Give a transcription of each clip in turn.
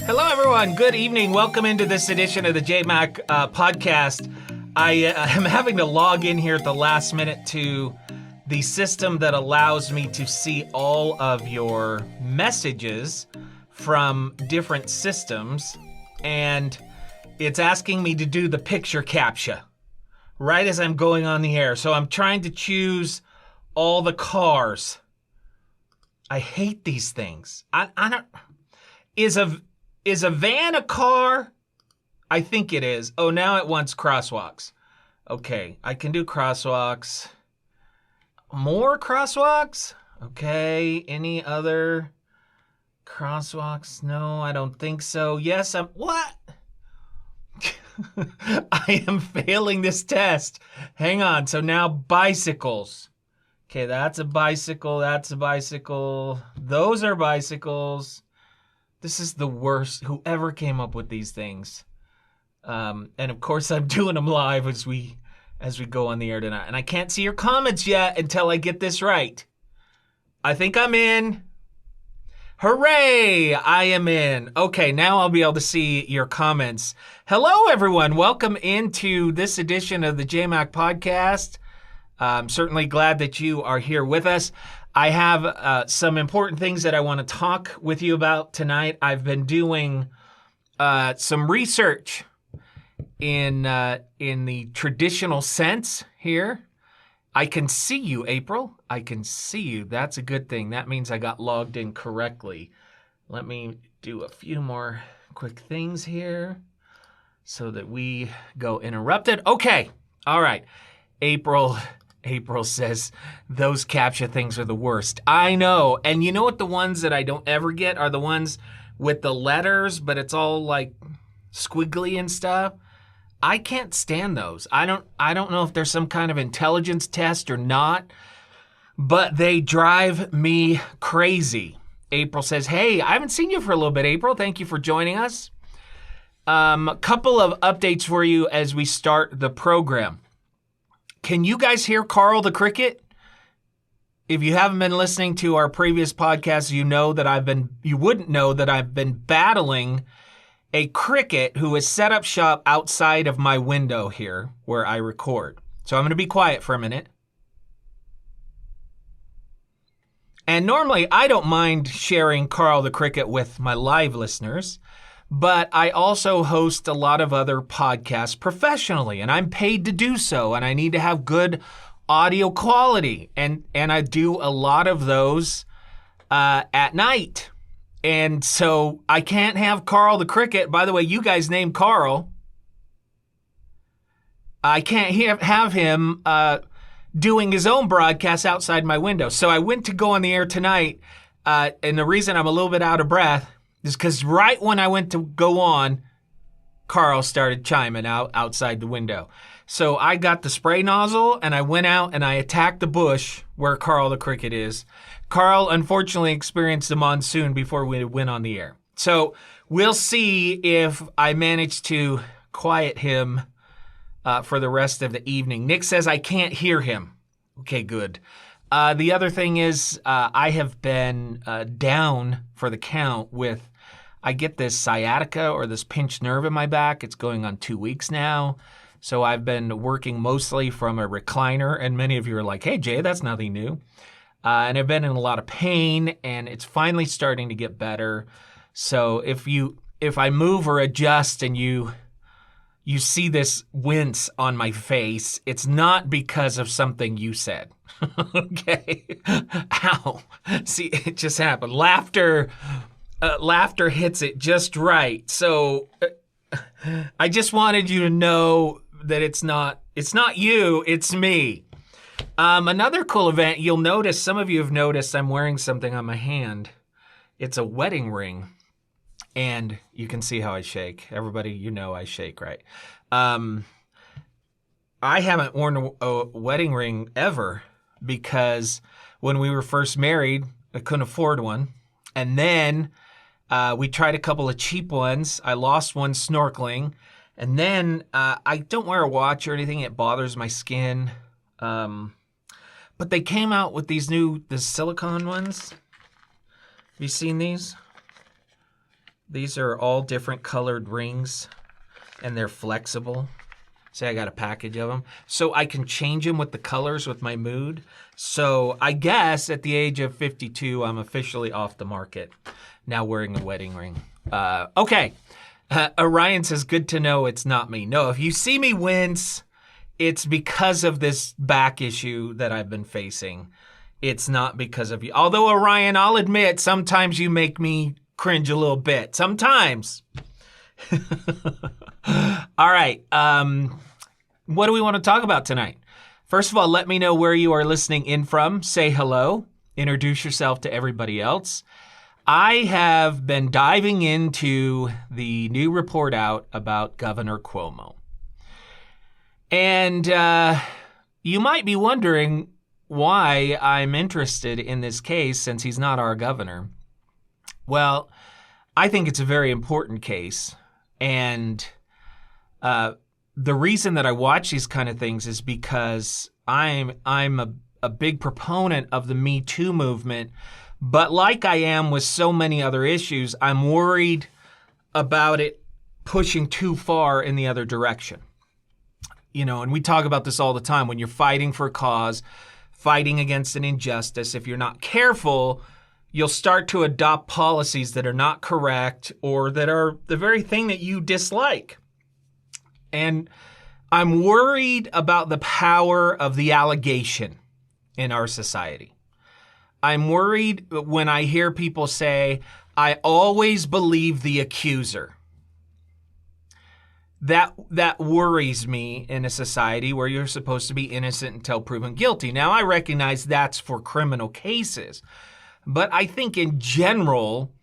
Hello, everyone. Good evening. Welcome into this edition of the JayMac podcast. I am having to log in here at the last minute to the system that allows me to see all of your messages from different systems, and it's asking me to do the picture captcha right as I'm going on the air. So I'm trying to choose all the cars. I hate these things. I don't... Is a van a car? I think it is. Oh, now it wants crosswalks. Okay, I can do crosswalks. More crosswalks? Okay, any other crosswalks? No, I don't think so. Yes, what? I am failing this test. Hang on, so now bicycles. Okay, that's a bicycle, that's a bicycle. Those are bicycles. This is the worst. Whoever came up with these things. And of course, I'm doing them live as we go on the air tonight. And I can't see your comments yet until I get this right. I think I'm in. Hooray! I am in. Okay, now I'll be able to see your comments. Hello, everyone. Welcome into this edition of the JayMac podcast. I'm certainly glad that you are here with us. I have some important things that I want to talk with you about tonight. I've been doing some research in the traditional sense here. I can see you, April. I can see you. That's a good thing. That means I got logged in correctly. Let me do a few more quick things here so that we go uninterrupted. Okay. All right. April says, those CAPTCHA things are the worst. I know. And you know what the ones that I don't ever get are the ones with the letters, but it's all like squiggly and stuff. I can't stand those. I don't know if there's some kind of intelligence test or not, but they drive me crazy. April says, hey, I haven't seen you for a little bit, April. Thank you for joining us. A couple of updates for you as we start the program. Can you guys hear Carl the Cricket? If you haven't been listening to our previous podcasts, you wouldn't know that I've been battling a cricket who has set up shop outside of my window here where I record. So I'm going to be quiet for a minute. And normally I don't mind sharing Carl the Cricket with my live listeners, but I also host a lot of other podcasts professionally, and I'm paid to do so, and I need to have good audio quality. And I do a lot of those at night. And so I can't have Carl the Cricket. By the way, you guys named Carl. I can't have him doing his own broadcast outside my window. So I went to go on the air tonight, and the reason I'm a little bit out of breath is because right when I went to go on, Carl started chiming outside the window. So I got the spray nozzle, and I went out and I attacked the bush where Carl the Cricket is. Carl, unfortunately, experienced a monsoon before we went on the air. So we'll see if I manage to quiet him for the rest of the evening. Nick says I can't hear him. Okay, good. The other thing is I have been down for the count with, I get this sciatica or this pinched nerve in my back. It's going on 2 weeks now. So I've been working mostly from a recliner, and many of you are like, hey, Jay, that's nothing new. And I've been in a lot of pain, and it's finally starting to get better. So if I move or adjust and you see this wince on my face, it's not because of something you said. Okay. Ow. See, it just happened. Laughter hits it just right. So I just wanted you to know that it's not you, it's me. Another cool event, you'll notice, some of you have noticed I'm wearing something on my hand. It's a wedding ring. And you can see how I shake. Everybody, you know I shake, right? I haven't worn a wedding ring ever because when we were first married, I couldn't afford one. And then we tried a couple of cheap ones. I lost one snorkeling. And then I don't wear a watch or anything. It bothers my skin. But they came out with the silicone ones. Have you seen these? These are all different colored rings, and they're flexible. Say I got a package of them. So I can change them with the colors with my mood. So I guess at the age of 52, I'm officially off the market. Now wearing a wedding ring. Okay. Orion says, good to know it's not me. No, if you see me wince, it's because of this back issue that I've been facing. It's not because of you. Although, Orion, I'll admit, sometimes you make me cringe a little bit. Sometimes. All right. What do we want to talk about tonight? First of all, let me know where you are listening in from. Say hello. Introduce yourself to everybody else. I have been diving into the new report out about Governor Cuomo. And you might be wondering why I'm interested in this case since he's not our governor. Well, I think it's a very important case. And the reason that I watch these kind of things is because I'm a big proponent of the Me Too movement. But like I am with so many other issues, I'm worried about it pushing too far in the other direction. You know, and we talk about this all the time. When you're fighting for a cause, fighting against an injustice, if you're not careful, you'll start to adopt policies that are not correct or that are the very thing that you dislike. And I'm worried about the power of the allegation in our society. I'm worried when I hear people say, I always believe the accuser. That worries me in a society where you're supposed to be innocent until proven guilty. Now, I recognize that's for criminal cases, but I think in general,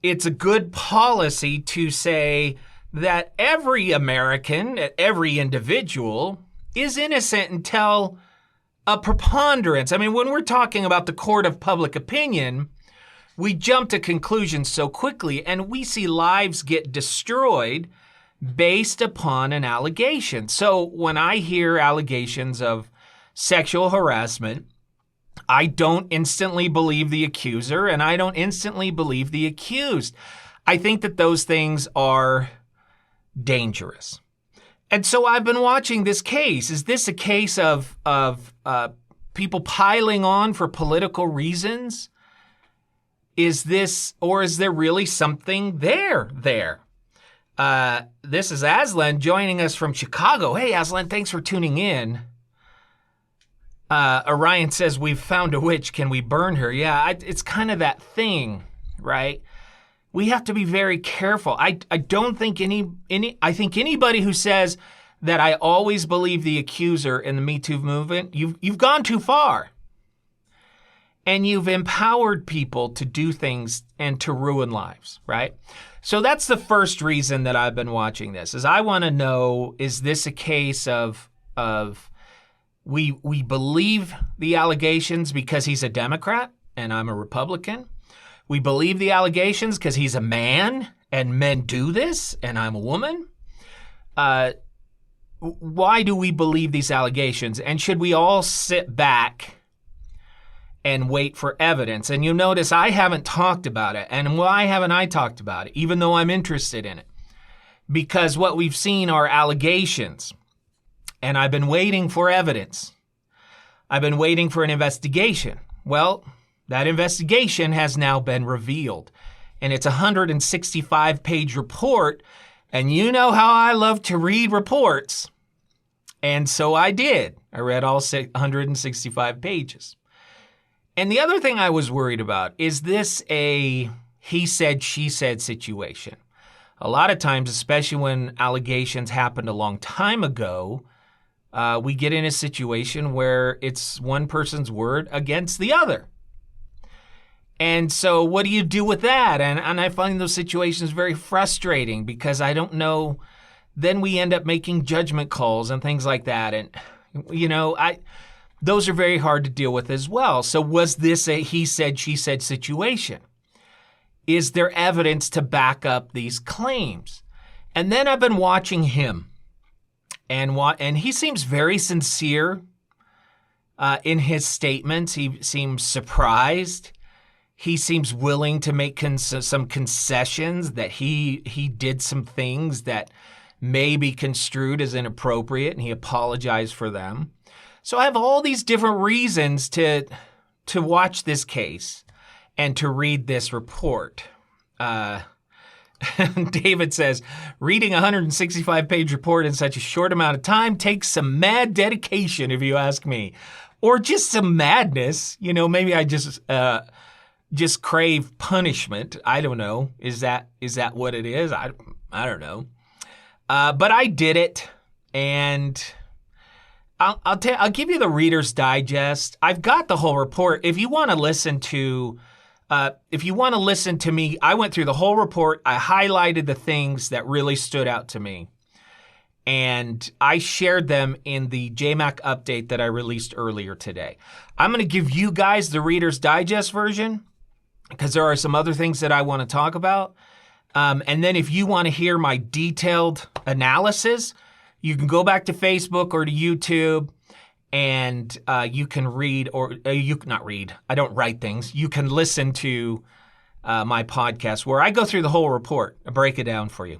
it's a good policy to say that every American, every individual is innocent until a preponderance. I mean, when we're talking about the court of public opinion, we jump to conclusions so quickly and we see lives get destroyed based upon an allegation. So when I hear allegations of sexual harassment, I don't instantly believe the accuser and I don't instantly believe the accused. I think that those things are dangerous. And so I've been watching this case. Is this a case of people piling on for political reasons? Is there really something there? This is Aslan joining us from Chicago. Hey, Aslan, thanks for tuning in. Orion says, we've found a witch. Can we burn her? Yeah, it's kind of that thing, right? We have to be very careful. I don't think I think anybody who says that I always believe the accuser in the Me Too movement, you've gone too far. And you've empowered people to do things and to ruin lives, right? So that's the first reason that I've been watching this, is I want to know, is this a case of we believe the allegations because he's a Democrat and I'm a Republican? We believe the allegations because he's a man and men do this and I'm a woman? Why do we believe these allegations? And should we all sit back and wait for evidence? And you'll notice I haven't talked about it. And why haven't I talked about it, even though I'm interested in it? Because what we've seen are allegations. And I've been waiting for evidence. I've been waiting for an investigation. Well, that investigation has now been revealed. And it's a 165-page report. And you know how I love to read reports. And so I did. I read all 165 pages. And the other thing I was worried about, is this a he said, she said situation? A lot of times, especially when allegations happened a long time ago, we get in a situation where it's one person's word against the other. And so what do you do with that? And I find those situations very frustrating because I don't know. Then we end up making judgment calls and things like that. And, you know, those are very hard to deal with as well. So was this a he said, she said situation? Is there evidence to back up these claims? And then I've been watching him. And he seems very sincere in his statements. He seems surprised. he seems willing to make some concessions, that he did some things that may be construed as inappropriate, and he apologized for them. So I have all these different reasons to watch this case and to read this report. David says, reading a 165-page report in such a short amount of time takes some mad dedication, if you ask me. Or just some madness. You know, maybe I just crave punishment. I don't know. Is that what it is? I don't know. But I did it, and I'll give you the Reader's Digest. I've got the whole report. If you want to listen to me, I went through the whole report. I highlighted the things that really stood out to me, and I shared them in the JayMac update that I released earlier today. I'm going to give you guys the Reader's Digest version because there are some other things that I want to talk about. And then if you want to hear my detailed analysis, you can go back to Facebook or to YouTube, and you can read, or you not read. I don't write things. You can listen to my podcast where I go through the whole report. I break it down for you.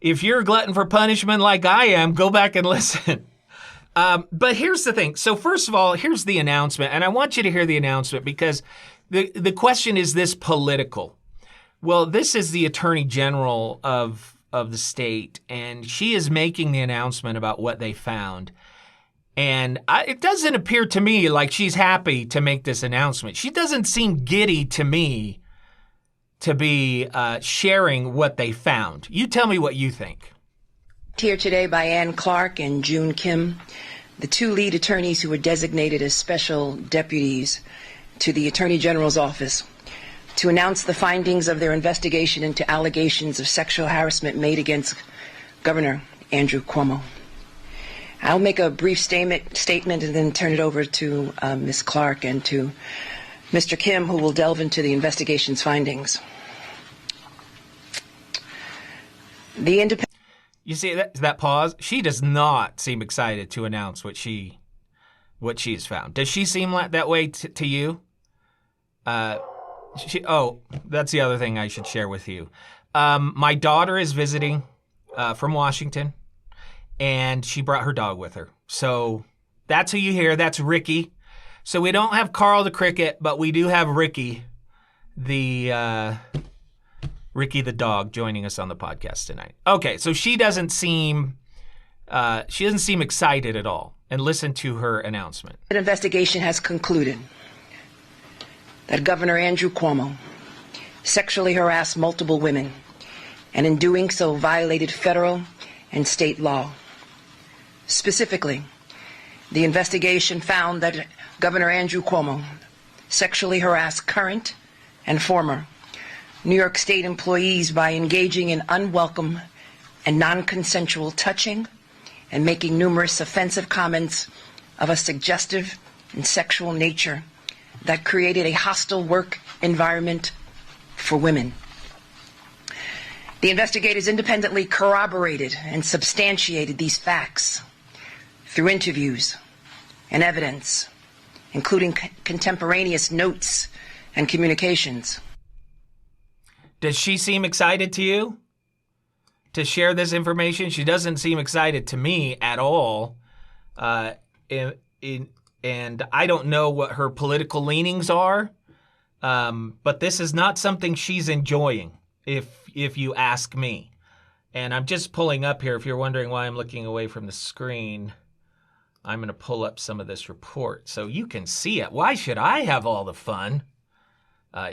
If you're a glutton for punishment like I am, go back and listen. But here's the thing. So first of all, here's the announcement, and I want you to hear the announcement because the question is this political? Well, this is the Attorney General of the state, and she is making the announcement about what they found. And it doesn't appear to me like she's happy to make this announcement. She doesn't seem giddy to me to be sharing what they found. You tell me what you think. Here today by Ann Clark and June Kim, the two lead attorneys who were designated as special deputies to the Attorney General's office, to announce the findings of their investigation into allegations of sexual harassment made against Governor Andrew Cuomo. I'll make a brief statement and then turn it over to Ms. Clark and to Mr. Kim, who will delve into the investigation's findings. You see that pause? She does not seem excited to announce what she has found. Does she seem like that way to you? That's the other thing I should share with you. My daughter is visiting from Washington, and she brought her dog with her. So that's who you hear. That's Ricky. So we don't have Carl the cricket, but we do have Ricky the dog joining us on the podcast tonight. Okay, so she doesn't seem excited at all. And listen to her announcement. An investigation has concluded that Governor Andrew Cuomo sexually harassed multiple women, and in doing so violated federal and state law. Specifically, the investigation found that Governor Andrew Cuomo sexually harassed current and former New York State employees by engaging in unwelcome and non-consensual touching and making numerous offensive comments of a suggestive and sexual nature that created a hostile work environment for women. The investigators independently corroborated and substantiated these facts through interviews and evidence, including contemporaneous notes and communications. Does she seem excited to you to share this information? She doesn't seem excited to me at all. And I don't know what her political leanings are, but this is not something she's enjoying, if you ask me. And I'm just pulling up here. If you're wondering why I'm looking away from the screen, I'm going to pull up some of this report so you can see it. Why should I have all the fun?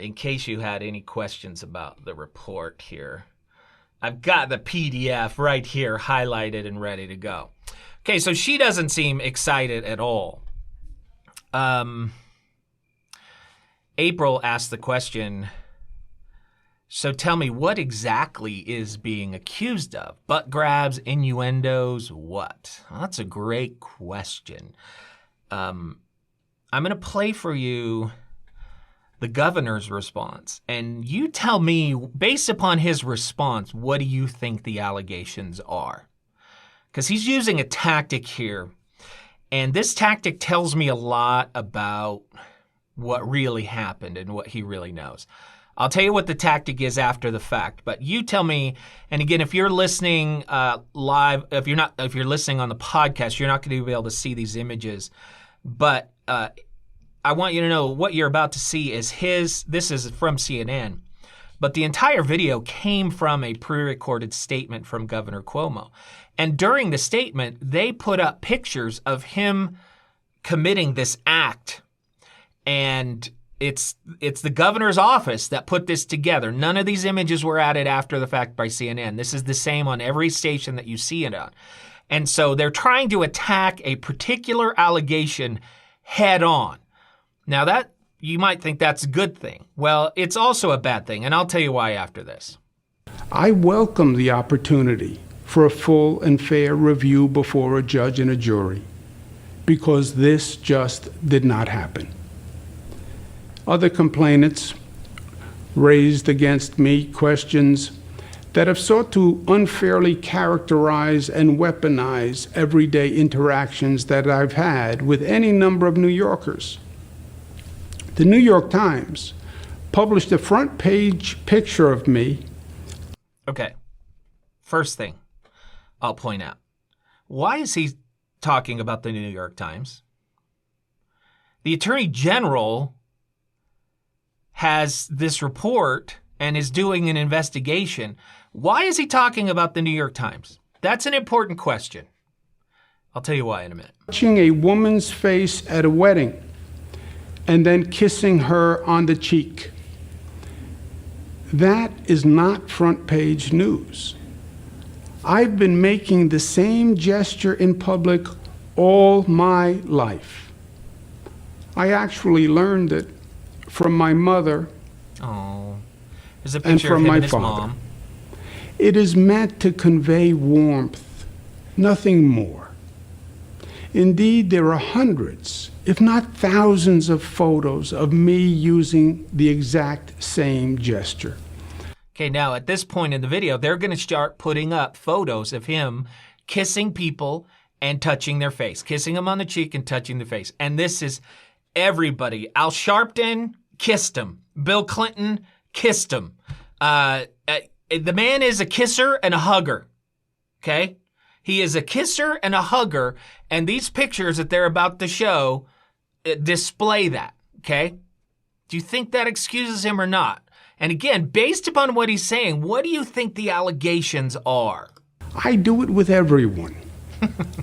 In case you had any questions about the report here. I've got the PDF right here highlighted and ready to go. Okay, so she doesn't seem excited at all. April asked the question, so tell me, what exactly is being accused of? Butt grabs, innuendos, what? Well, that's a great question. I'm going to play for you the governor's response, and you tell me, based upon his response, what do you think the allegations are? Because he's using a tactic here, and this tactic tells me a lot about what really happened and what he really knows. I'll tell you what the tactic is after the fact, but you tell me. And again, if you're listening live, if you're listening on the podcast, you're not going to be able to see these images. But I want you to know what you're about to see is this is from CNN, but the entire video came from a pre-recorded statement from Governor Cuomo. And during the statement, they put up pictures of him committing this act. And it's the governor's office that put this together. None of these images were added after the fact by CNN. This is the same on every station that you see it on. And so they're trying to attack a particular allegation head on. Now that you might think that's a good thing. Well, it's also a bad thing, and I'll tell you why after this. I welcome the opportunity for a full and fair review before a judge and a jury, because this just did not happen. Other complainants raised against me questions that have sought to unfairly characterize and weaponize everyday interactions that I've had with any number of New Yorkers. The New York Times published a front page picture of me. Okay, first thing I'll point out. Why is he talking about the New York Times? The Attorney General has this report and is doing an investigation. Why is he talking about the New York Times? That's an important question. I'll tell you why in a minute. Touching a woman's face at a wedding and then kissing her on the cheek. That is not front page news. I've been making the same gesture in public all my life. I actually learned it from my mother there's a and picture of from him my and his father. mom. It is meant to convey warmth, nothing more. Indeed, there are hundreds, if not thousands, of photos of me using the exact same gesture. Okay, now at this point in the video, they're going to start putting up photos of him kissing people and touching their face, kissing them on the cheek and touching the face. And this is everybody. Al Sharpton kissed him. Bill Clinton kissed him. The man is a kisser and a hugger, okay? He is a kisser and a hugger, and these pictures that they're about to show display that, okay? Do you think that excuses him or not? And again, based upon what he's saying, what do you think the allegations are? I do it with everyone,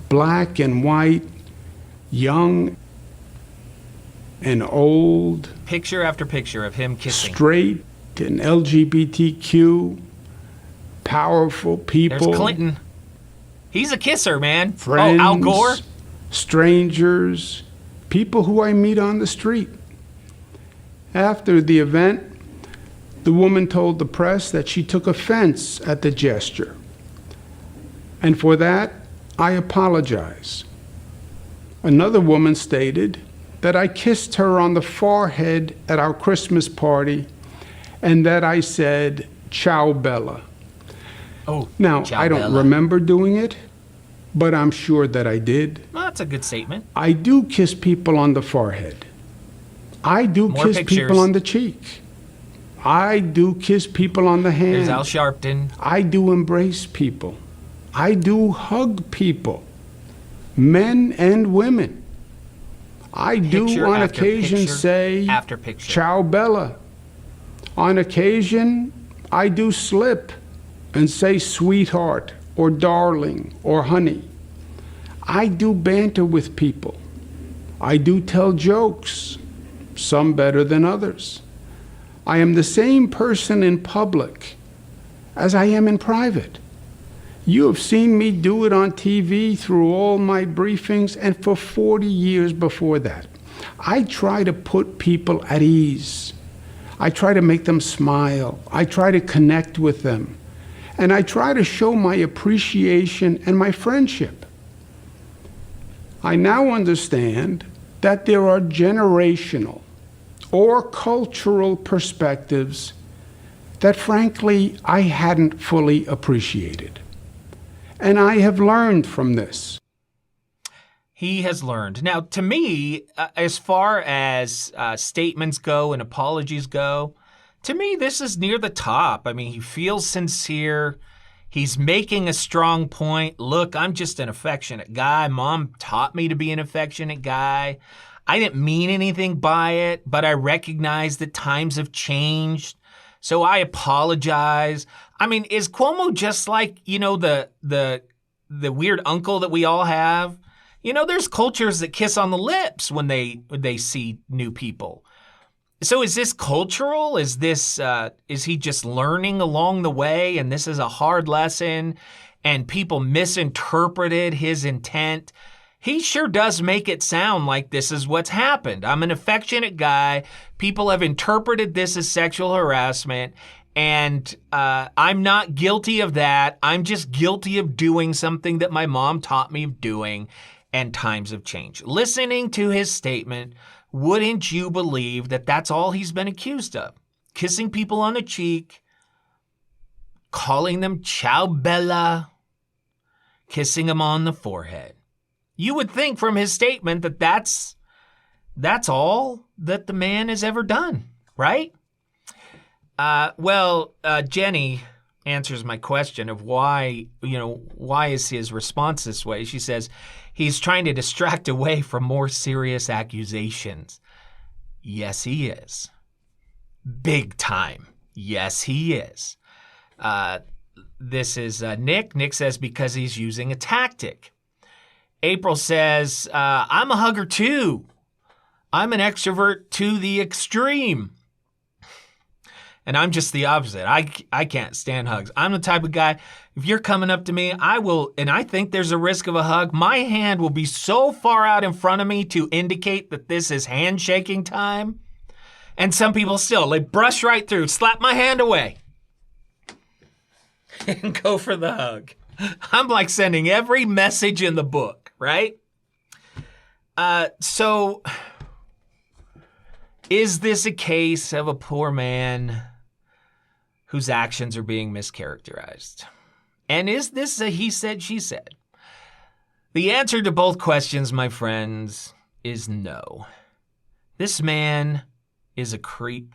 black and white, young and old, Picture after picture of him kissing. straight and LGBTQ, powerful people. There's Clinton. He's a kisser, man. Friends, Al Gore. strangers, people who I meet on the street. After the event, the woman told the press that she took offense at the gesture. And for that, I apologize. Another woman stated that I kissed her on the forehead at our Christmas party and that I said, "Ciao, Bella." Oh, Now, ciao, I don't Bella. remember doing it, but I'm sure that I did. Well, that's a good statement. I do kiss people on the forehead. I do More kiss pictures. people on the cheek. I do kiss people on the hand. There's Al Sharpton. I do embrace people. I do hug people, men and women. I do Picture on after occasion picture say, after picture. "Ciao, Bella." On occasion, I do slip and say sweetheart or darling or honey. I do banter with people. I do tell jokes, some better than others. I am the same person in public as I am in private. You have seen me do it on TV through all my briefings and for 40 years before that. I try to put people at ease. I try to make them smile. I try to connect with them. And I try to show my appreciation and my friendship. I now understand that there are generational or cultural perspectives that frankly I hadn't fully appreciated. And I have learned from this. He has learned. Now, to me, as far as statements go and apologies go, to me, this is near the top. I mean, he feels sincere. He's making a strong point. Look, I'm just an affectionate guy. Mom taught me to be an affectionate guy. I didn't mean anything by it, but I recognize that times have changed. So I apologize. I mean, is Cuomo just like, the weird uncle that we all have? There's cultures that kiss on the lips when they see new people. So is this cultural? Is he just learning along the way and this is a hard lesson and people misinterpreted his intent? He sure does make it sound like this is what's happened. I'm an affectionate guy. People have interpreted this as sexual harassment, and I'm not guilty of that. I'm just guilty of doing something that my mom taught me doing, and times have changed. Listening to his statement, wouldn't you believe that that's all he's been accused of? Kissing people on the cheek, calling them ciao bella, kissing them on the forehead. You would think from his statement that that's all that the man has ever done, right? Jenny answers my question of why is his response this way? She says he's trying to distract away from more serious accusations. Yes, he is. Big time. Yes, he is. This is Nick. Nick says because he's using a tactic. April says, I'm a hugger too. I'm an extrovert to the extreme. And I'm just the opposite. I can't stand hugs. I'm the type of guy, if you're coming up to me, I will, and I think there's a risk of a hug, my hand will be so far out in front of me to indicate that this is handshaking time. And some people still, they brush right through, slap my hand away, and go for the hug. I'm like sending every message in the book, right? So is this a case of a poor man whose actions are being mischaracterized? And is this a he said, she said? The answer to both questions, my friends, is no. This man is a creep.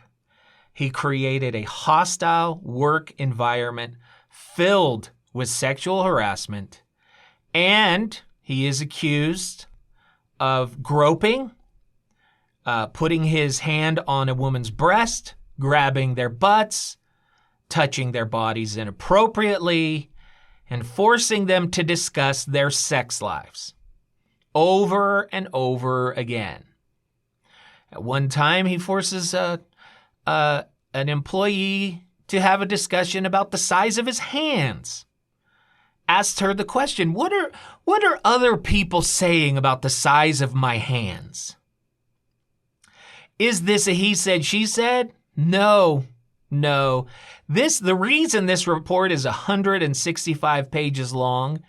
He created a hostile work environment filled with sexual harassment, and he is accused of groping, putting his hand on a woman's breast, grabbing their butts, touching their bodies inappropriately, and forcing them to discuss their sex lives over and over again. At one time, he forces an employee to have a discussion about the size of his hands. Asked her the question, what are other people saying about the size of my hands? Is this a he said, she said? No. The reason this report is 165 pages long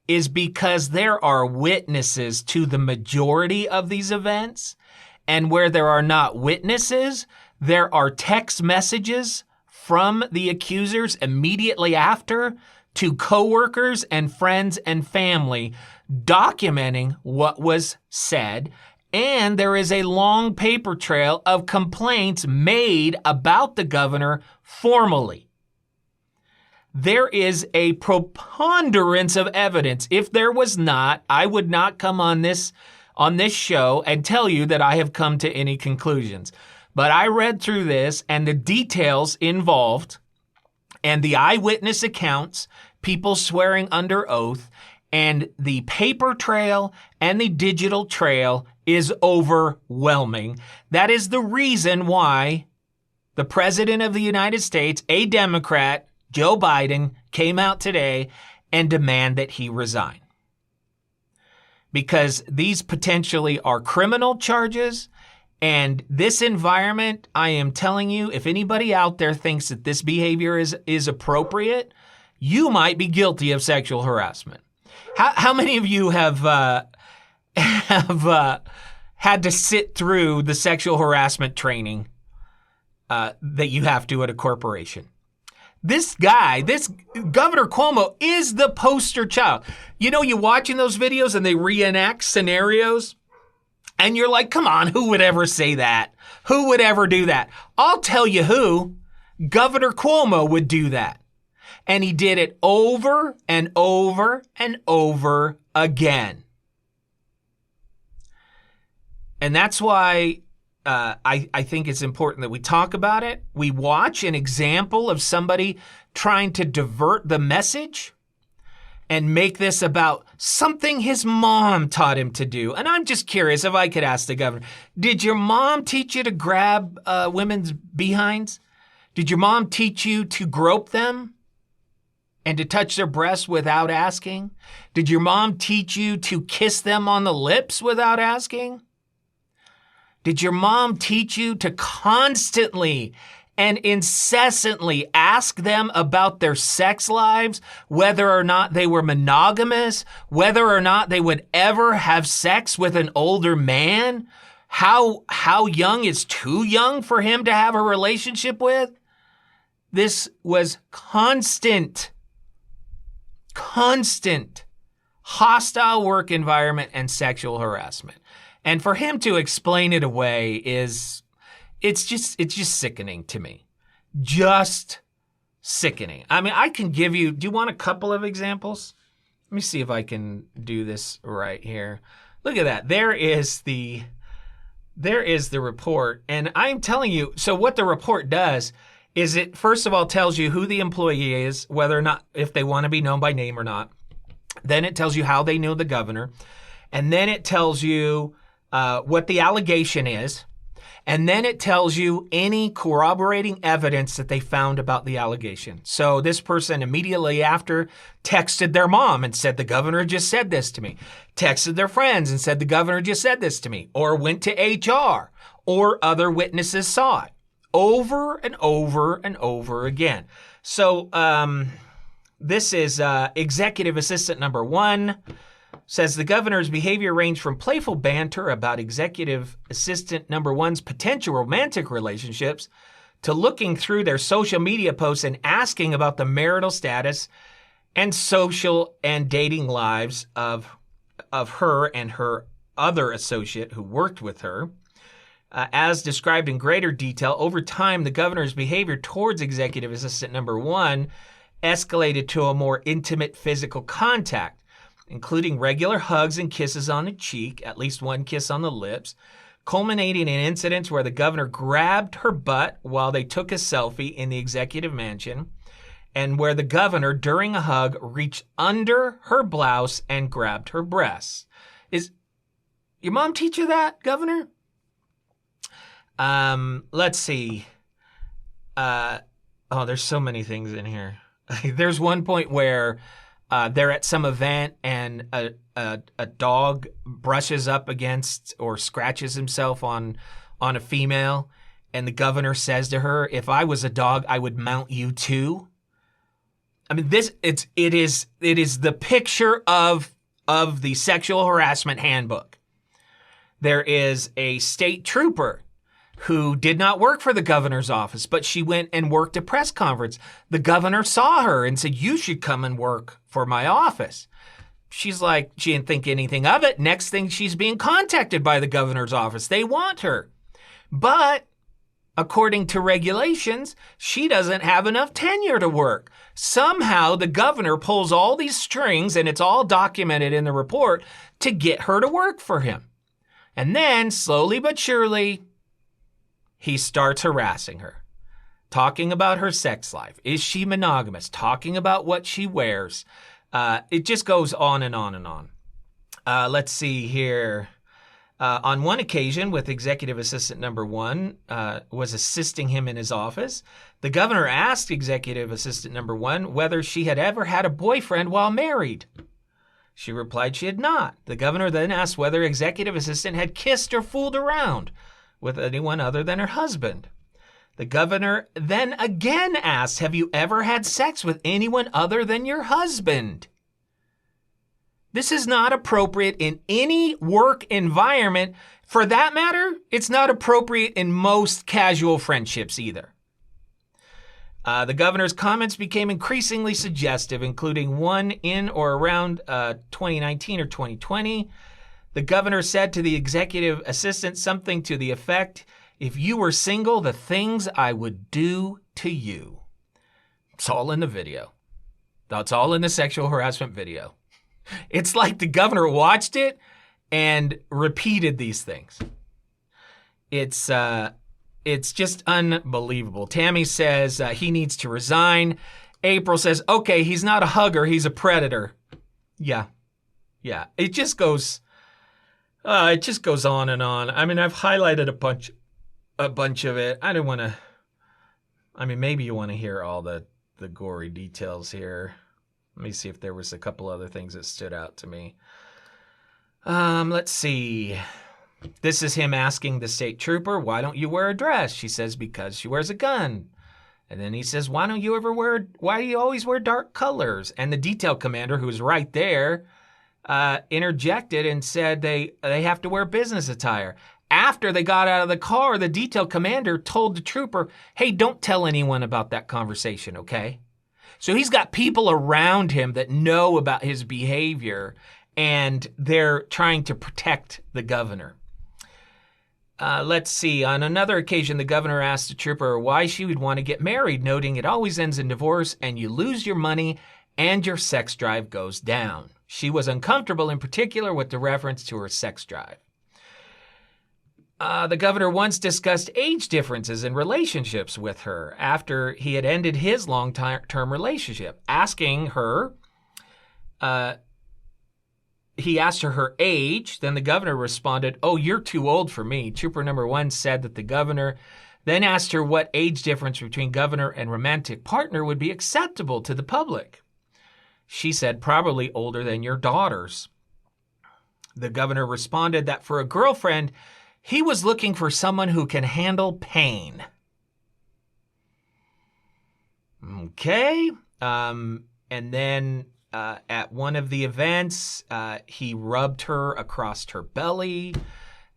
is because there are witnesses to the majority of these events. And where there are not witnesses, there are text messages from the accusers immediately after to coworkers and friends and family documenting what was said. And there is a long paper trail of complaints made about the governor formally. There is a preponderance of evidence. If there was not, I would not come on this show and tell you that I have come to any conclusions. But I read through this and the details involved and the eyewitness accounts, people swearing under oath, and the paper trail and the digital trail is overwhelming. That is the reason why the President of the United States, a Democrat, Joe Biden, came out today and demand that he resign. Because these potentially are criminal charges. And this environment, I am telling you, if anybody out there thinks that this behavior is appropriate, you might be guilty of sexual harassment. How many of you have had to sit through the sexual harassment training that you have to at a corporation? This guy, this Governor Cuomo is the poster child. You know, you watching those videos and they reenact scenarios and you're like, come on, who would ever say that? Who would ever do that? I'll tell you who. Governor Cuomo would do that. And he did it over and over and over again. And that's why I think it's important that we talk about it. We watch an example of somebody trying to divert the message and make this about something his mom taught him to do. And I'm just curious if I could ask the governor, did your mom teach you to grab women's behinds? Did your mom teach you to grope them and to touch their breasts without asking? Did your mom teach you to kiss them on the lips without asking? Did your mom teach you to constantly and incessantly ask them about their sex lives, whether or not they were monogamous, whether or not they would ever have sex with an older man? How young is too young for him to have a relationship with? This was constant, hostile work environment and sexual harassment. And for him to explain it away it's just sickening to me. Just sickening. I mean, I can give you, do you want a couple of examples? Let me see if I can do this right here. Look at that. There is the report. And I'm telling you, so what the report does is it first of all tells you who the employee is, whether or not, if they want to be known by name or not. Then it tells you how they knew the governor. And then it tells you what the allegation is. And then it tells you any corroborating evidence that they found about the allegation. So this person immediately after texted their mom and said, the governor just said this to me. Texted their friends and said, the governor just said this to me. Or went to HR, or other witnesses saw it. Over and over and over again. So this is executive assistant number 1. Says the governor's behavior ranged from playful banter about executive assistant number 1's potential romantic relationships to looking through their social media posts and asking about the marital status and social and dating lives of her and her other associate who worked with her. As described in greater detail, over time, the governor's behavior towards executive assistant number 1 escalated to a more intimate physical contact, including regular hugs and kisses on the cheek, at least one kiss on the lips, culminating in incidents where the governor grabbed her butt while they took a selfie in the executive mansion, and where the governor, during a hug, reached under her blouse and grabbed her breasts. Is your mom teach you that, Governor? Let's see. There's so many things in here. There's one point where they're at some event and a dog brushes up against or scratches himself on a female, and the governor says to her, "If I was a dog, I would mount you too." I mean, it is the picture of the sexual harassment handbook. There is a state trooper who did not work for the governor's office, but she went and worked a press conference. The governor saw her and said, "You should come and work for my office." She's like, she didn't think anything of it. Next thing, she's being contacted by the governor's office. They want her. But according to regulations, she doesn't have enough tenure to work. Somehow the governor pulls all these strings, and it's all documented in the report, to get her to work for him. And then, slowly but surely, he starts harassing her, talking about her sex life. Is she monogamous? Talking about what she wears. It just goes on and on and on. Let's see here. On one occasion, with executive assistant number 1 was assisting him in his office, the governor asked executive assistant number 1 whether she had ever had a boyfriend while married. She replied she had not. The governor then asked whether executive assistant had kissed or fooled around with anyone other than her husband. The governor then again asked, "Have you ever had sex with anyone other than your husband?" This is not appropriate in any work environment. For that matter, it's not appropriate in most casual friendships either. The governor's comments became increasingly suggestive, including one in or around 2019 or 2020. The governor said to the executive assistant something to the effect, "If you were single, the things I would do to you." It's all in the video. That's all in the sexual harassment video. It's like the governor watched it and repeated these things. It's just unbelievable. Tammy says he needs to resign. April says, okay, he's not a hugger, he's a predator. Yeah. It just goes on and on. I mean, I've highlighted a bunch of it. I don't want to. I mean, maybe you want to hear all the gory details here. Let me see if there was a couple other things that stood out to me. Let's see. This is him asking the state trooper, "Why don't you wear a dress?" She says, "Because she wears a gun." And then he says, why do you always wear dark colors? And the detail commander, who was right there, interjected and said they have to wear business attire. After they got out of the car, the detail commander told the trooper, "Hey, don't tell anyone about that conversation, okay?" So he's got people around him that know about his behavior, and they're trying to protect the governor. Let's see. On another occasion, the governor asked the trooper why she would want to get married, noting it always ends in divorce and you lose your money and your sex drive goes down. She was uncomfortable in particular with the reference to her sex drive. The governor once discussed age differences in relationships with her after he had ended his long-term relationship, asking her, he asked her age. Then the governor responded, "Oh, you're too old for me." Trooper number 1 said that the governor then asked her what age difference between governor and romantic partner would be acceptable to the public. She said, "Probably older than your daughters." The governor responded that for a girlfriend, he was looking for someone who can handle pain. Okay. And then at one of the events, he rubbed her across her belly.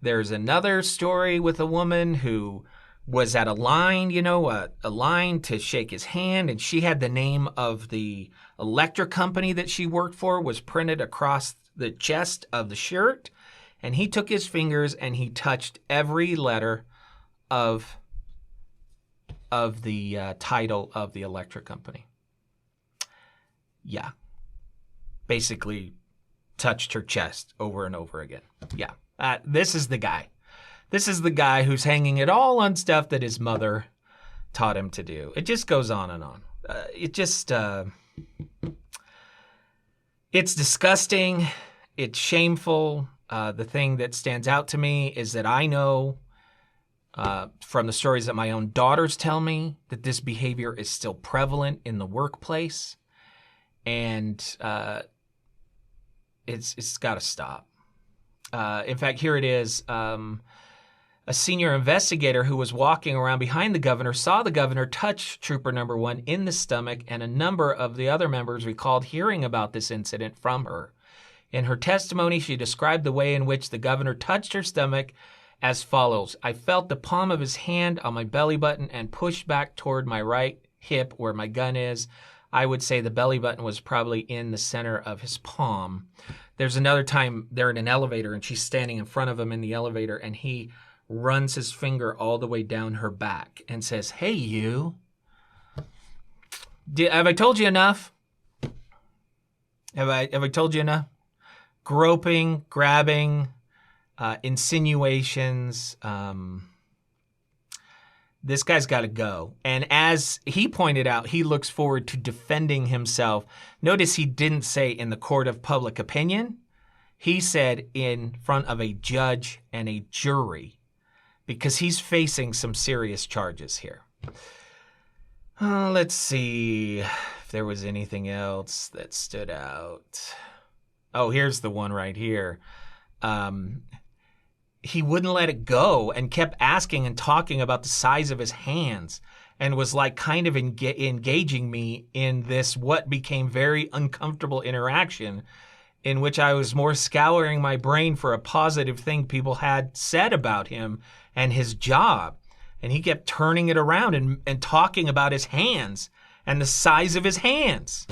There's another story with a woman who was at a line, a line to shake his hand, and she had the name of the electric company that she worked for was printed across the chest of the shirt, and he took his fingers and he touched every letter of the title of the electric company. Yeah. Basically touched her chest over and over again. Yeah. This is the guy. This is the guy who's hanging it all on stuff that his mother taught him to do. It just goes on and on. It's disgusting. It's shameful. The thing that stands out to me is that I know from the stories that my own daughters tell me that this behavior is still prevalent in the workplace. And it's got to stop. In fact, here it is. A senior investigator who was walking around behind the governor saw the governor touch trooper number 1 in the stomach, and a number of the other members recalled hearing about this incident from her. In her testimony, she described the way in which the governor touched her stomach as follows. "I felt the palm of his hand on my belly button and pushed back toward my right hip where my gun is. I would say the belly button was probably in the center of his palm." There's another time they're in an elevator and she's standing in front of him in the elevator, and he runs his finger all the way down her back and says, "Hey, you. Have I told you enough? Have I told you enough?" Groping, grabbing, insinuations. This guy's got to go. And as he pointed out, he looks forward to defending himself. Notice he didn't say in the court of public opinion. He said in front of a judge and a jury, because he's facing some serious charges here. Let's see if there was anything else that stood out. Oh, here's the one right here. He wouldn't let it go and kept asking and talking about the size of his hands, and was like kind of engaging me in this what became very uncomfortable interaction in which I was more scouring my brain for a positive thing people had said about him and his job. And he kept turning it around and talking about his hands and the size of his hands.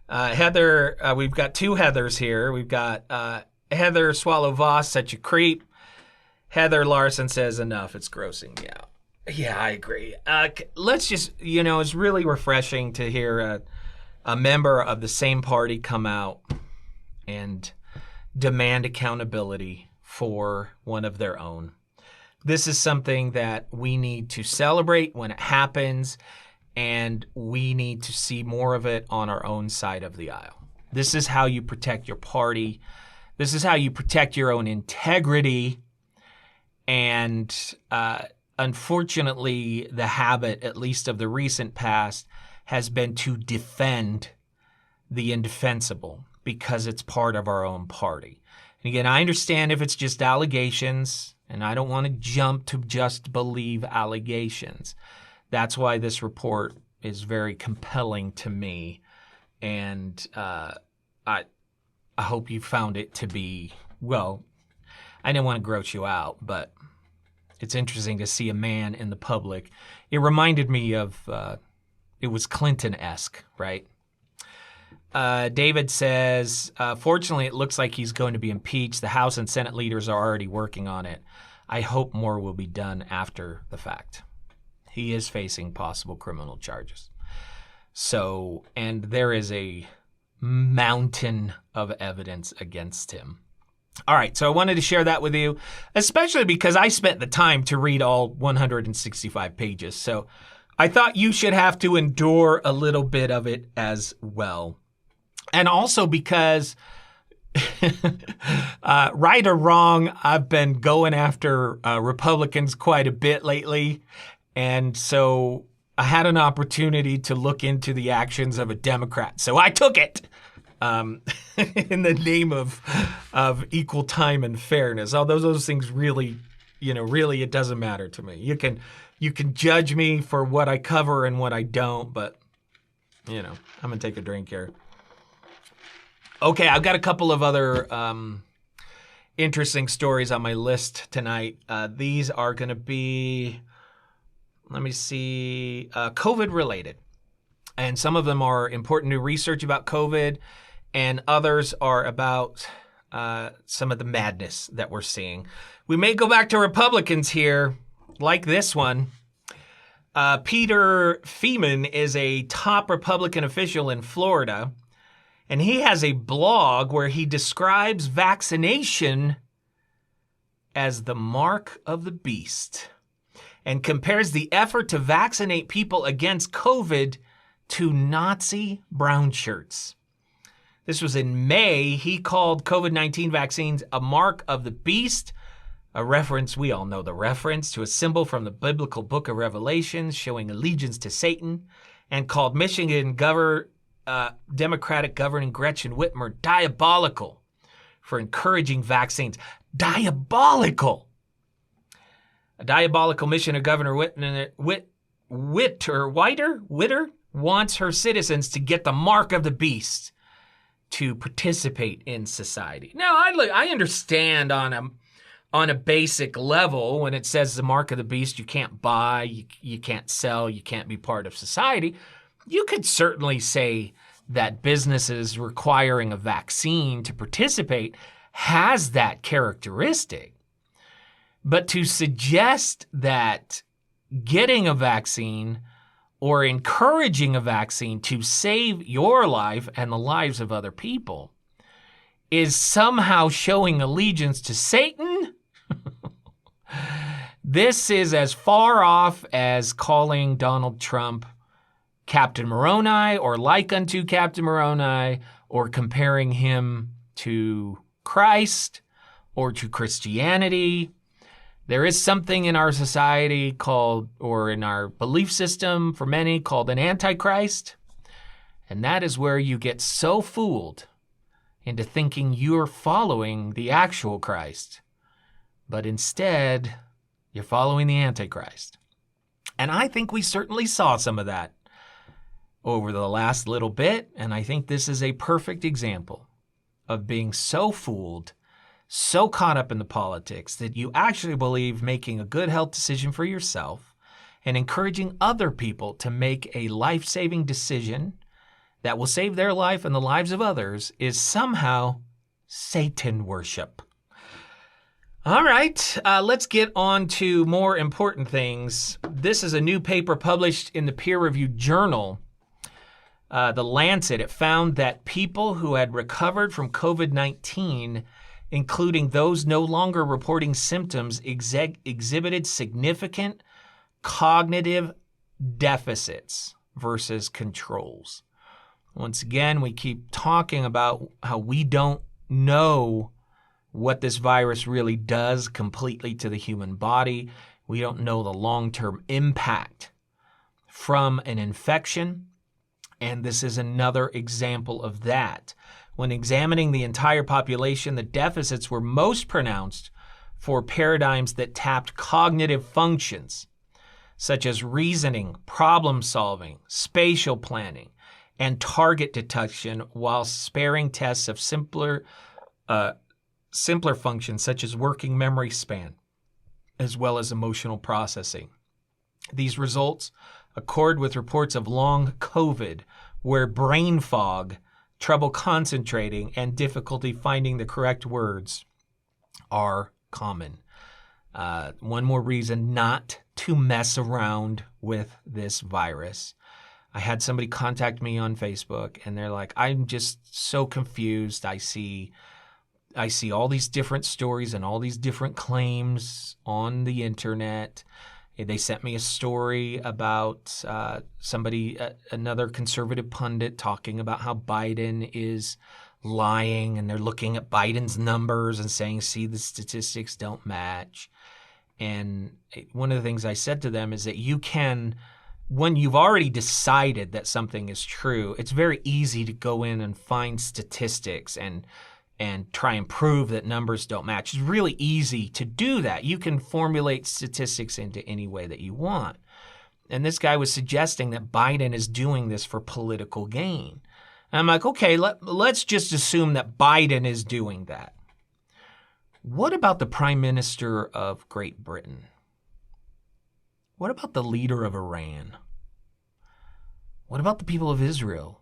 Heather, we've got two Heathers here. We've got Heather Swallow Voss, such a creep. Heather Larson says, enough, it's grossing me out. Yeah, I agree. Let's just, it's really refreshing to hear a member of the same party come out and demand accountability for one of their own. This is something that we need to celebrate when it happens, and we need to see more of it on our own side of the aisle. This is how you protect your party. This is how you protect your own integrity. And unfortunately, the habit, at least of the recent past, has been to defend the indefensible because it's part of our own party. And again, I understand if it's just allegations, and I don't want to jump to just believe allegations. That's why this report is very compelling to me. And I hope you found it to be, well, I didn't want to gross you out, but it's interesting to see a man in the public. It reminded me of, it was Clinton-esque, right? David says, fortunately, it looks like he's going to be impeached. The House and Senate leaders are already working on it. I hope more will be done after the fact. He is facing possible criminal charges. So, and there is a mountain of evidence against him. All right, so I wanted to share that with you, especially because I spent the time to read all 165 pages. So I thought you should have to endure a little bit of it as well. And also because, right or wrong, I've been going after Republicans quite a bit lately. And so I had an opportunity to look into the actions of a Democrat. So I took it in the name of equal time and fairness. Although those things really, really it doesn't matter to me. You can judge me for what I cover and what I don't, but, I'm going to take a drink here. Okay, I've got a couple of other interesting stories on my list tonight. These are going to be, let me see, COVID related. And some of them are important new research about COVID, and others are about some of the madness that we're seeing. We may go back to Republicans here, like this one. Peter Feeman is a top Republican official in Florida, and he has a blog where he describes vaccination as the mark of the beast and compares the effort to vaccinate people against COVID to Nazi brown shirts. This was in May. He called COVID-19 vaccines a mark of the beast, a reference, we all know the reference, to a symbol from the biblical book of Revelation showing allegiance to Satan, and called Michigan Democratic Governor Gretchen Whitmer diabolical for encouraging vaccines. Diabolical! A diabolical mission of Governor Witter wants her citizens to get the mark of the beast to participate in society. Now, I understand on a basic level when it says the mark of the beast, you can't buy, you can't sell, you can't be part of society. You could certainly say that businesses requiring a vaccine to participate has that characteristic. But to suggest that getting a vaccine or encouraging a vaccine to save your life and the lives of other people is somehow showing allegiance to Satan, this is as far off as calling Donald Trump Captain Moroni or like unto Captain Moroni, or comparing him to Christ or to Christianity. There is something in our society called, or in our belief system for many, called an antichrist. And that is where you get so fooled into thinking you're following the actual Christ, but instead you're following the antichrist. And I think we certainly saw some of that over the last little bit, and I think this is a perfect example of being so fooled, so caught up in the politics that you actually believe making a good health decision for yourself and encouraging other people to make a life-saving decision that will save their life and the lives of others is somehow Satan worship. All right, let's get on to more important things. This is a new paper published in the peer-reviewed journal, The Lancet. It found that people who had recovered from COVID-19, including those no longer reporting symptoms, exhibited significant cognitive deficits versus controls. Once again, we keep talking about how we don't know what this virus really does completely to the human body. We don't know the long-term impact from an infection, and this is another example of that. When examining the entire population, the deficits were most pronounced for paradigms that tapped cognitive functions, such as reasoning, problem solving, spatial planning, and target detection, while sparing tests of simpler functions such as working memory span, as well as emotional processing. These results accord with reports of long COVID, where brain fog, trouble concentrating, and difficulty finding the correct words are common. One more reason not to mess around with this virus. I had somebody contact me on Facebook, and they're like, I'm just so confused. I see all these different stories and all these different claims on the internet. They sent me a story about another conservative pundit talking about how Biden is lying, and they're looking at Biden's numbers and saying, see, the statistics don't match. And one of the things I said to them is that you can, when you've already decided that something is true, it's very easy to go in and find statistics and try and prove that numbers don't match. It's really easy to do that. You can formulate statistics into any way that you want. And this guy was suggesting that Biden is doing this for political gain. And I'm like, okay, let's just assume that Biden is doing that. What about the Prime Minister of Great Britain? What about the leader of Iran? What about the people of Israel?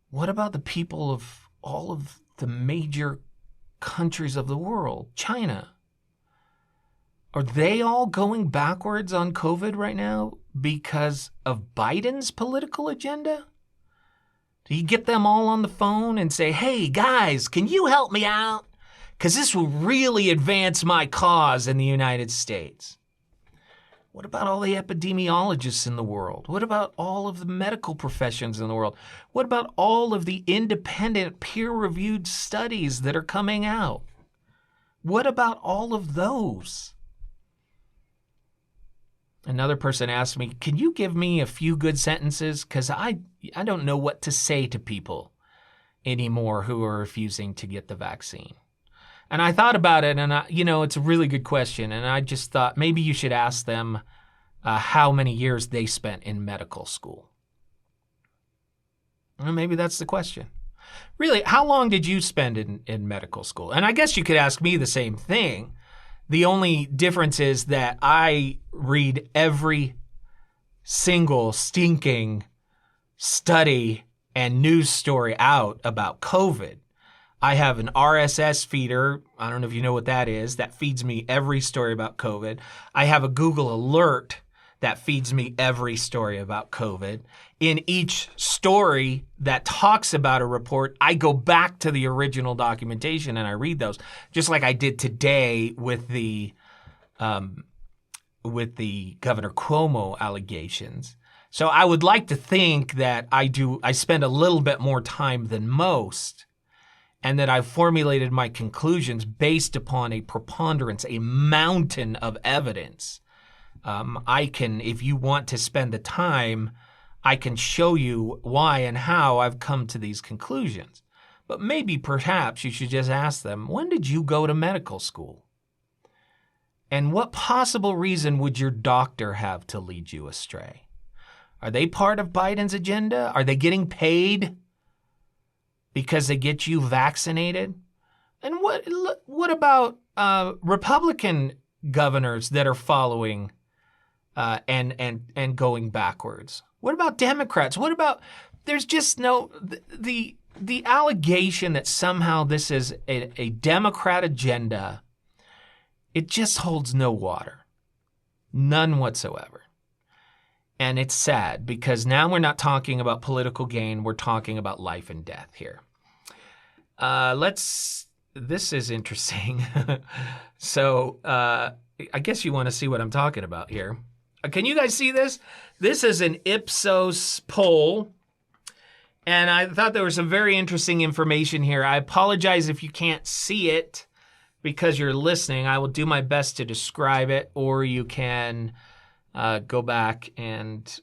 What about the people of all of the major countries of the world? China. Are they all going backwards on COVID right now because of Biden's political agenda? Do you get them all on the phone and say, hey, guys, can you help me out? Because this will really advance my cause in the United States. What about all the epidemiologists in the world? What about all of the medical professions in the world? What about all of the independent peer-reviewed studies that are coming out? What about all of those? Another person asked me, can you give me a few good sentences? Because I don't know what to say to people anymore who are refusing to get the vaccine. And I thought about it, and it's a really good question. And I just thought maybe you should ask them how many years they spent in medical school. And maybe that's the question. Really, how long did you spend in medical school? And I guess you could ask me the same thing. The only difference is that I read every single stinking study and news story out about COVID. I have an RSS feeder. I don't know if you know what that is. That feeds me every story about COVID. I have a Google alert that feeds me every story about COVID. In each story that talks about a report, I go back to the original documentation and I read those, just like I did today with the Governor Cuomo allegations. So I would like to think that I spend a little bit more time than most, and that I've formulated my conclusions based upon a preponderance, a mountain of evidence. I can, if you want to spend the time, I can show you why and how I've come to these conclusions. But maybe, perhaps, you should just ask them, when did you go to medical school? And what possible reason would your doctor have to lead you astray? Are they part of Biden's agenda? Are they getting paid because they get you vaccinated? And what about Republican governors that are following and going backwards? What about Democrats? What about there's just no the allegation that somehow this is a Democrat agenda. It just holds no water, none whatsoever. And it's sad because now we're not talking about political gain. We're talking about life and death here. This is interesting. So I guess you want to see what I'm talking about here. Can you guys see this? This is an Ipsos poll. And I thought there was some very interesting information here. I apologize if you can't see it because you're listening. I will do my best to describe it, or you can go back and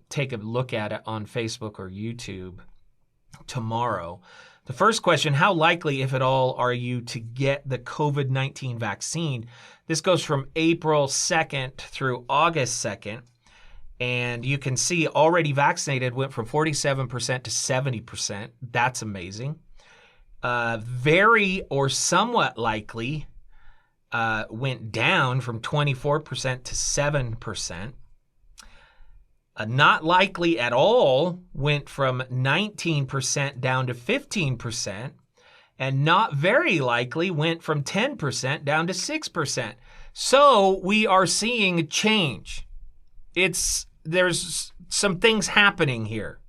take a look at it on Facebook or YouTube tomorrow. The first question, how likely, if at all, are you to get the COVID-19 vaccine? This goes from April 2nd through August 2nd. And you can see already vaccinated went from 47% to 70%. That's amazing. Very or somewhat likely went down from 24% to 7%. Not likely at all went from 19% down to 15%. And not very likely went from 10% down to 6%. So we are seeing a change. There's some things happening here.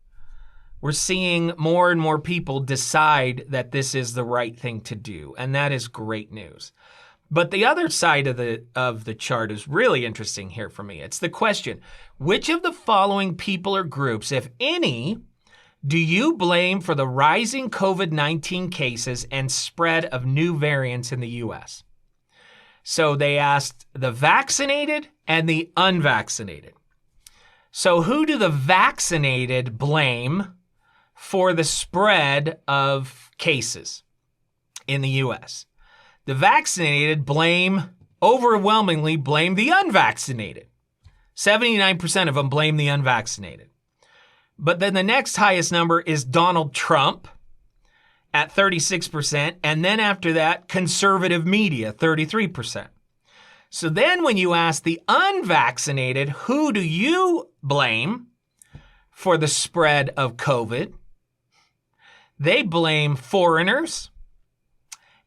We're seeing more and more people decide that this is the right thing to do, and that is great news. But the other side of the chart is really interesting here for me. It's the question, which of the following people or groups, if any, do you blame for the rising COVID-19 cases and spread of new variants in the U.S.? So they asked the vaccinated and the unvaccinated. So who do the vaccinated blame for the spread of cases in the U.S.? The vaccinated overwhelmingly blame the unvaccinated. 79% of them blame the unvaccinated. But then the next highest number is Donald Trump at 36%. And then after that, conservative media, 33%. So then when you ask the unvaccinated, who do you blame for the spread of COVID? They blame foreigners,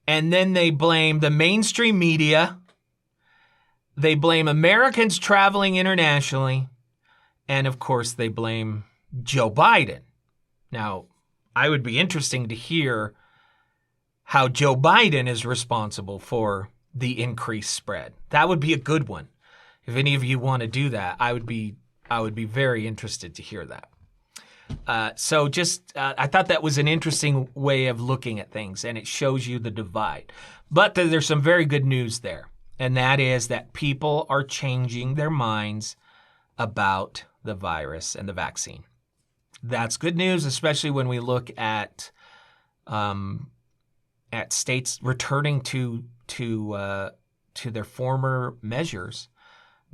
and then they blame the mainstream media. They blame Americans traveling internationally, and of course they blame Joe Biden. Now, I would be interesting to hear how Joe Biden is responsible for the increased spread. That would be a good one. If any of you want to do that, I would be very interested to hear that. I thought that was an interesting way of looking at things, and it shows you the divide. But there's some very good news there, and that is that people are changing their minds about the virus and the vaccine. That's good news, especially when we look at states returning to their former measures.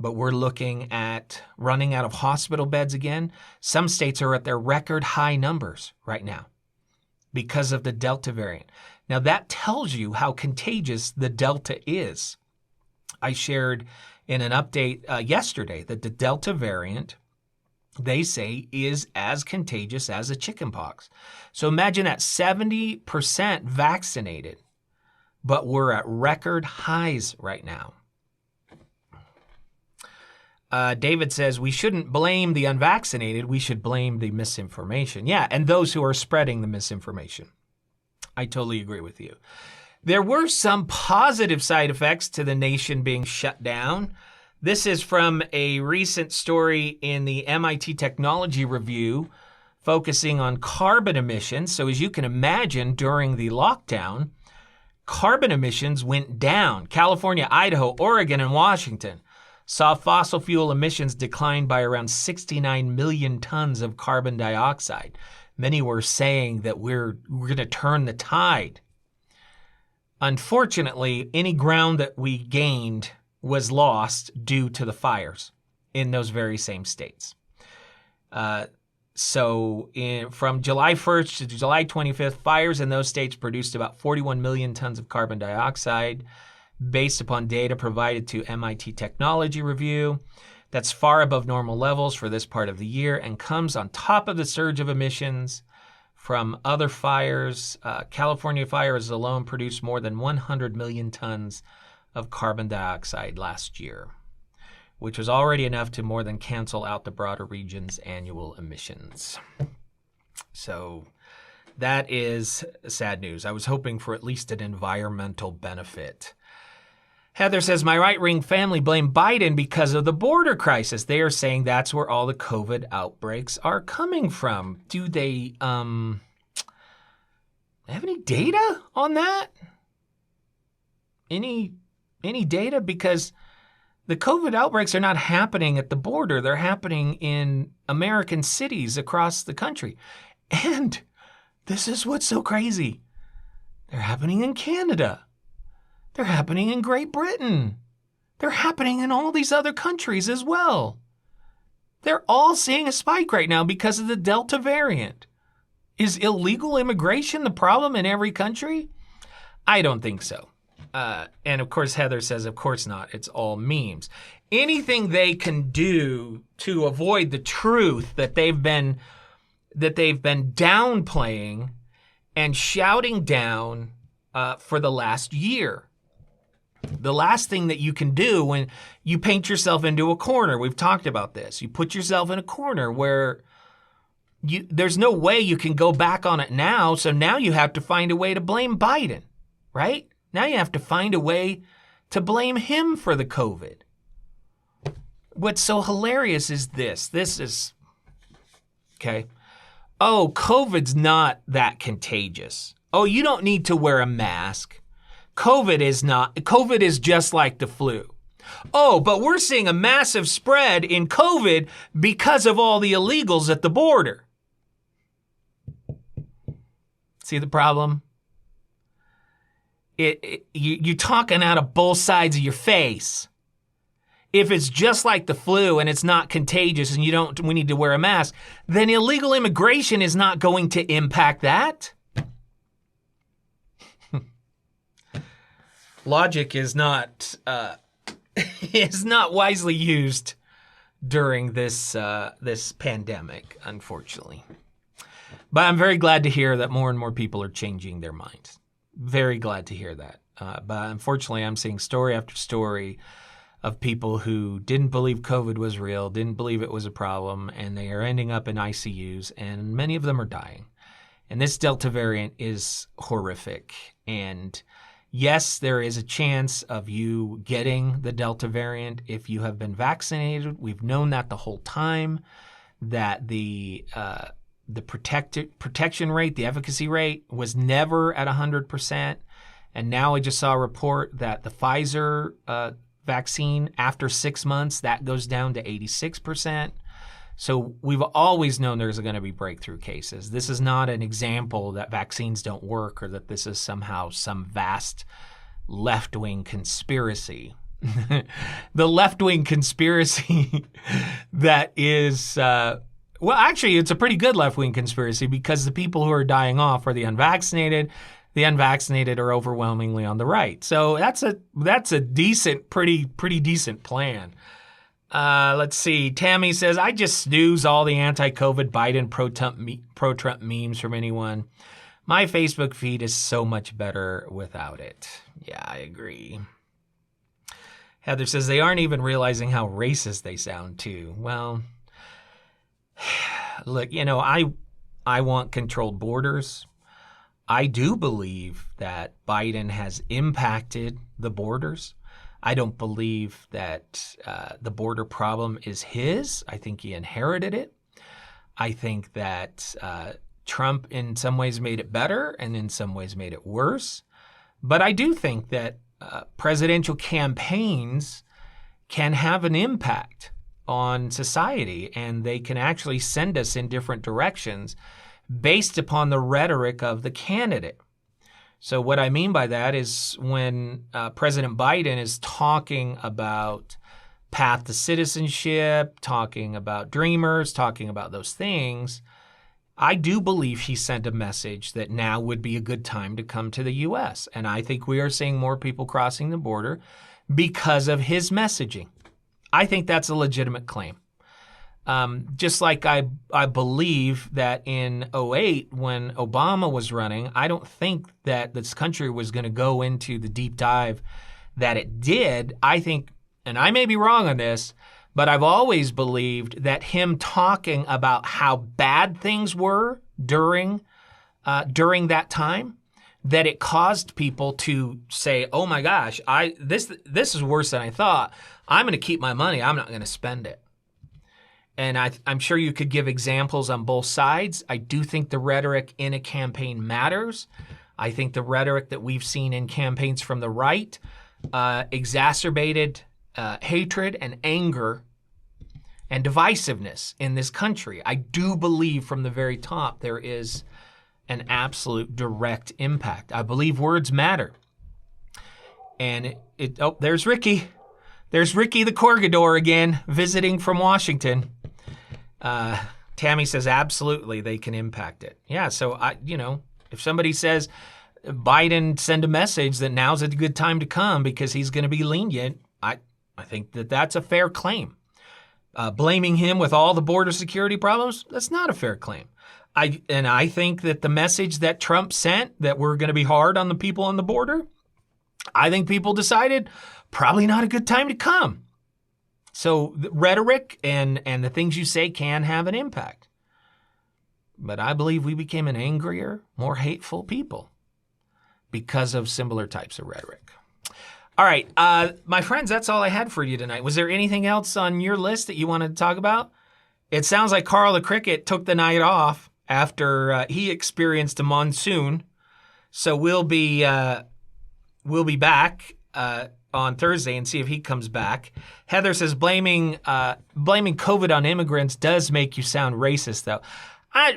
But we're looking at running out of hospital beds again. Some states are at their record high numbers right now because of the Delta variant. Now that tells you how contagious the Delta is. I shared in an update yesterday that the Delta variant, they say, is as contagious as a chickenpox. So imagine that 70% vaccinated, but we're at record highs right now. David says we shouldn't blame the unvaccinated. We should blame the misinformation. Yeah, and those who are spreading the misinformation. I totally agree with you. There were some positive side effects to the nation being shut down. This is from a recent story in the MIT Technology Review focusing on carbon emissions. So as you can imagine, during the lockdown, carbon emissions went down. California, Idaho, Oregon, and Washington saw fossil fuel emissions decline by around 69 million tons of carbon dioxide. Many were saying that we're going to turn the tide. Unfortunately, any ground that we gained was lost due to the fires in those very same states. From July 1st to July 25th, fires in those states produced about 41 million tons of carbon dioxide based upon data provided to MIT Technology Review. That's far above normal levels for this part of the year and comes on top of the surge of emissions from other fires. California fires alone produced more than 100 million tons of carbon dioxide last year, which was already enough to more than cancel out the broader region's annual emissions. So that is sad news. I was hoping for at least an environmental benefit. Heather says, my right-wing family blame Biden because of the border crisis. They are saying that's where all the COVID outbreaks are coming from. Do they have any data on that? Any data? Because the COVID outbreaks are not happening at the border. They're happening in American cities across the country. And this is what's so crazy. They're happening in Canada. They're happening in Great Britain. They're happening in all these other countries as well. They're all seeing a spike right now because of the Delta variant. Is illegal immigration the problem in every country? I don't think so. And of course, Heather says, of course not. It's all memes. Anything they can do to avoid the truth that they've been downplaying and shouting down for the last year. The last thing that you can do when you paint yourself into a corner, we've talked about this. You put yourself in a corner where there's no way you can go back on it now. So now you have to find a way to blame Biden, right? Now you have to find a way to blame him for the COVID. What's so hilarious is this. This is, okay. Oh, COVID's not that contagious. Oh, you don't need to wear a mask. COVID is just like the flu. Oh, but we're seeing a massive spread in COVID because of all the illegals at the border. See the problem? You're talking out of both sides of your face. If it's just like the flu and it's not contagious and we need to wear a mask, then illegal immigration is not going to impact that. Logic is not wisely used during this pandemic, unfortunately. But I'm very glad to hear that more and more people are changing their minds. Very glad to hear that. But unfortunately, I'm seeing story after story of people who didn't believe COVID was real, didn't believe it was a problem, and they are ending up in ICUs, and many of them are dying. And this Delta variant is horrific. And yes, there is a chance of you getting the Delta variant if you have been vaccinated. We've known that the whole time, that the protection rate, the efficacy rate was never at 100%. And now I just saw a report that the Pfizer vaccine, after 6 months, that goes down to 86%. So we've always known there's going to be breakthrough cases. This is not an example that vaccines don't work or that this is somehow some vast left-wing conspiracy. The left-wing conspiracy that is, well, actually, it's a pretty good left-wing conspiracy because the people who are dying off are the unvaccinated. The unvaccinated are overwhelmingly on the right. So that's a decent, pretty decent plan. Let's see. Tammy says, I just snooze all the anti-COVID Biden pro-Trump memes from anyone. My Facebook feed is so much better without it. Yeah, I agree. Heather says, they aren't even realizing how racist they sound too. Well, look, I want controlled borders. I do believe that Biden has impacted the borders. I don't believe that the border problem is his. I think he inherited it. I think that Trump in some ways made it better and in some ways made it worse. But I do think that presidential campaigns can have an impact on society, and they can actually send us in different directions based upon the rhetoric of the candidate. So what I mean by that is when President Biden is talking about path to citizenship, talking about dreamers, talking about those things, I do believe he sent a message that now would be a good time to come to the U.S. And I think we are seeing more people crossing the border because of his messaging. I think that's a legitimate claim. Just like I believe that in 2008, when Obama was running, I don't think that this country was going to go into the deep dive that it did. I think, and I may be wrong on this, but I've always believed that him talking about how bad things were during that time, that it caused people to say, "Oh my gosh, this is worse than I thought. I'm going to keep my money. I'm not going to spend it." And I'm sure you could give examples on both sides. I do think the rhetoric in a campaign matters. I think the rhetoric that we've seen in campaigns from the right exacerbated hatred and anger and divisiveness in this country. I do believe from the very top there is an absolute direct impact. I believe words matter. And there's Ricky. There's Ricky the Corregidor again, visiting from Washington. Tammy says, absolutely, they can impact it. Yeah, so if somebody says Biden send a message that now's a good time to come because he's going to be lenient, I think that that's a fair claim. Blaming him with all the border security problems, that's not a fair claim. I think that the message that Trump sent, that we're going to be hard on the people on the border, I think people decided probably not a good time to come. So the rhetoric and the things you say can have an impact. But I believe we became an angrier, more hateful people because of similar types of rhetoric. All right, my friends, that's all I had for you tonight. Was there anything else on your list that you wanted to talk about? It sounds like Carl the Cricket took the night off after he experienced a monsoon. So we'll be back on Thursday and see if he comes back. Heather says blaming COVID on immigrants does make you sound racist, though. I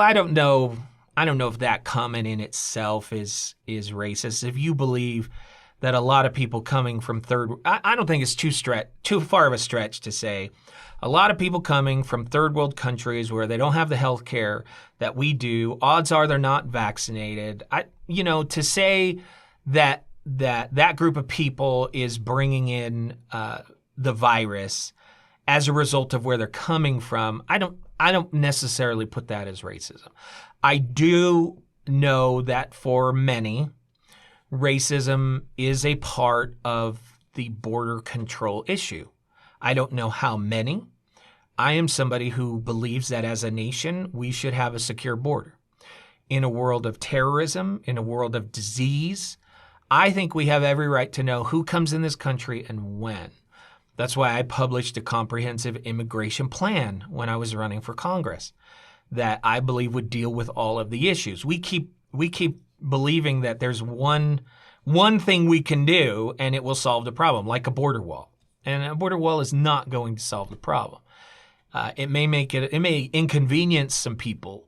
don't know if that comment in itself is racist. If you believe that a lot of people coming from I don't think it's too far of a stretch to say a lot of people coming from third world countries where they don't have the health care that we do, odds are they're not vaccinated. To say that group of people is bringing in the virus as a result of where they're coming from, I don't necessarily put that as racism. I do know that for many, racism is a part of the border control issue. I don't know how many. I am somebody who believes that as a nation, we should have a secure border. In a world of terrorism, in a world of disease, I think we have every right to know who comes in this country and when. That's why I published a comprehensive immigration plan when I was running for Congress that I believe would deal with all of the issues. We keep believing that there's one thing we can do and it will solve the problem, like a border wall. And a border wall is not going to solve the problem. It may inconvenience some people,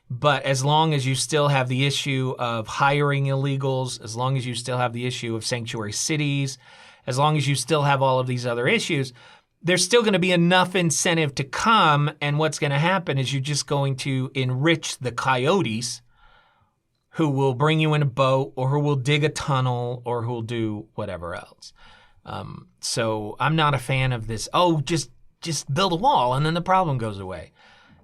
but as long as you still have the issue of hiring illegals, as long as you still have the issue of sanctuary cities, as long as you still have all of these other issues, there's still going to be enough incentive to come. And what's going to happen is you're just going to enrich the coyotes who will bring you in a boat or who will dig a tunnel or who will do whatever else. So I'm not a fan of this, just build a wall and then the problem goes away.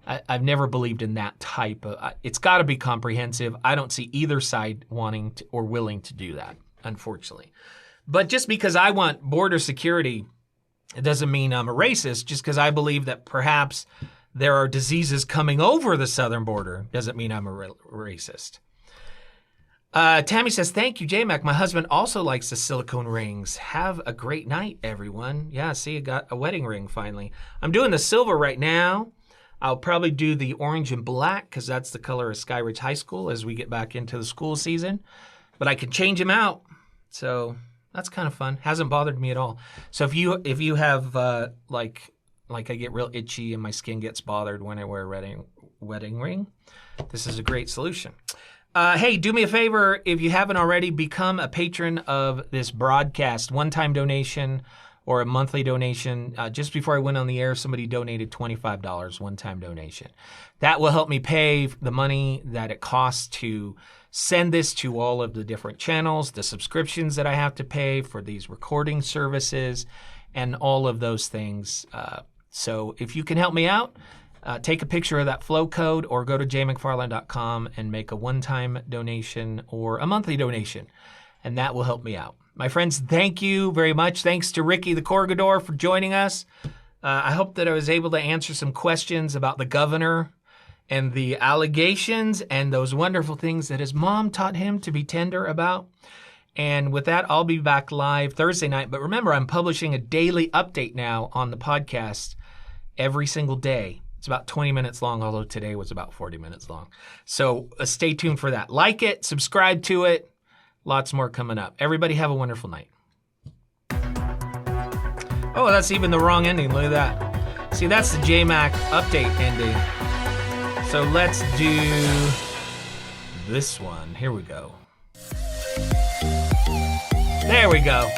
I've never believed in that type of, it's got to be comprehensive. I don't see either side wanting to or willing to do that, unfortunately. But just because I want border security, it doesn't mean I'm a racist. Just because I believe that perhaps there are diseases coming over the southern border doesn't mean I'm a racist. Tammy says, thank you, JayMac. My husband also likes the silicone rings. Have a great night, everyone. Yeah, see, I got a wedding ring finally. I'm doing the silver right now. I'll probably do the orange and black because that's the color of Skyridge High School as we get back into the school season. But I can change them out. So that's kind of fun. Hasn't bothered me at all. So if you have like I get real itchy and my skin gets bothered when I wear a wedding ring, this is a great solution. Hey, do me a favor, if you haven't already, become a patron of this broadcast. One-time donation or a monthly donation. Just before I went on the air, somebody donated $25, one-time donation. That will help me pay the money that it costs to send this to all of the different channels, the subscriptions that I have to pay for these recording services, and all of those things. So if you can help me out, take a picture of that flow code or go to jaymcfarland.com and make a one-time donation or a monthly donation, and that will help me out. My friends, thank you very much. Thanks to Ricky the Corregidor for joining us. I hope that I was able to answer some questions about the governor and the allegations and those wonderful things that his mom taught him to be tender about. And with that, I'll be back live Thursday night. But remember, I'm publishing a daily update now on the podcast every single day. It's about 20 minutes long, although today was about 40 minutes long. So stay tuned for that. Like it, subscribe to it. Lots more coming up. Everybody have a wonderful night. Oh, that's even the wrong ending. Look at that. See, that's the JayMac update ending. So let's do this one. Here we go. There we go.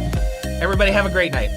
Everybody have a great night.